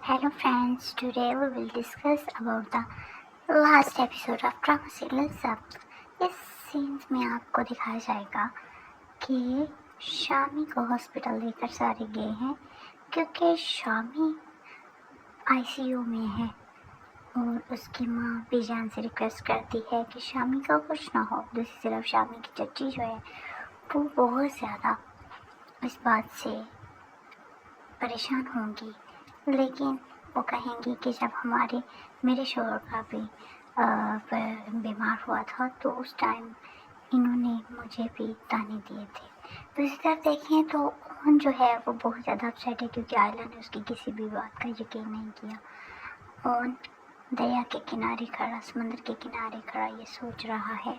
Hello friends, today we will discuss about the last episode of drama serial सब। इस scenes में आपको दिखाया जाएगा कि शामी को हॉस्पिटल लेकर सारे गए हैं क्योंकि शामी आईसीयू में है और उसकी माँ बेजान से रिक्वेस्ट करती है कि शामी का कुछ ना हो। दूसरी तरफ शामी की चच्ची जो है वो बहुत ज़्यादा इस बात से परेशान होंगी, लेकिन वो कहेंगी कि जब मेरे शोहर का भी बीमार हुआ था तो उस टाइम इन्होंने मुझे भी ताने दिए थे। दूसरी तरफ देखें तो ओन जो है वो बहुत ज़्यादा अपसेट है क्योंकि आयला ने उसकी किसी भी बात का यकीन नहीं किया। ओन दरिया के किनारे खड़ा, समंदर के किनारे खड़ा ये सोच रहा है,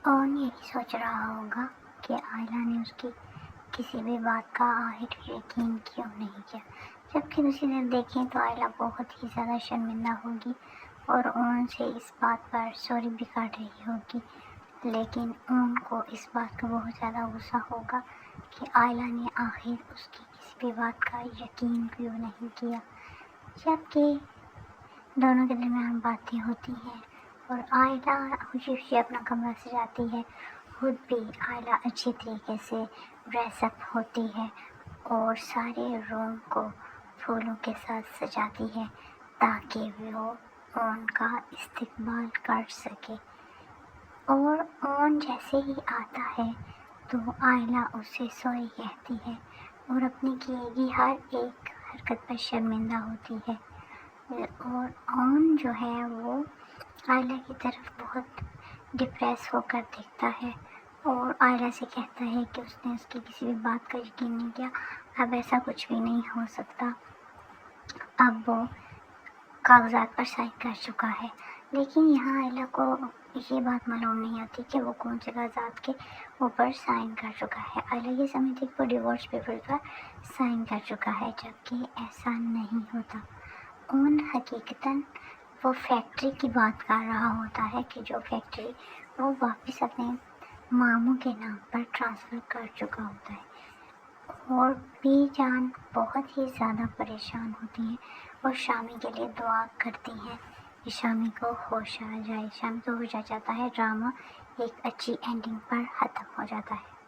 ओन यही सोच रहा होगा कि आयला ने उसकी किसी भी बात का आखिर यकीन क्यों नहीं किया। जबकि दूसरी तरफ देखें तो आयला बहुत ही ज़्यादा शर्मिंदा होगी और ओन से इस बात पर सॉरी भी काट रही होगी, लेकिन ओन को इस बात का बहुत ज़्यादा गुस्सा होगा कि आयला ने आखिर उसकी किसी भी बात का यकीन क्यों नहीं किया। जबकि दोनों के दरमियान बातें होती हैं और आयला खुशी खुशी अपना कमरा सजाती है। खुद भी आयला अच्छी तरीके से ड्रेसअप होती है और सारे रूम को फूलों के साथ सजाती है ताकि वो ओन का इस्तकबाल कर सके। और ओन जैसे ही आता है तो आयला उसे सॉरी कहती है और अपनी की गई हर एक हरकत पर शर्मिंदा होती है। और ओन जो है वो आयला की तरफ बहुत डिप्रेस होकर देखता है और आयला से कहता है कि उसने उसकी किसी भी बात का यकीन नहीं किया, अब ऐसा कुछ भी नहीं हो सकता। अब वो कागजात पर साइन कर चुका है, लेकिन यहाँ आयला को ये बात मालूम नहीं आती कि वो कौन से कागजात के ऊपर साइन कर चुका है। आयला ये समझती कि वो डिवोर्स पेपर पर साइन कर चुका है, जबकि ऐसा नहीं होता। ओन हकीकतन वो फैक्ट्री की बात कर रहा होता है कि जो फैक्ट्री वो वापस अपने मामू के नाम पर ट्रांसफ़र कर चुका होता है। और बीजान बहुत ही ज़्यादा परेशान होती हैं और शामी के लिए दुआ करती हैं कि शामी को होश आ जाए। शामी को होश आ जाता है, ड्रामा एक अच्छी एंडिंग पर ख़त्म हो जाता है।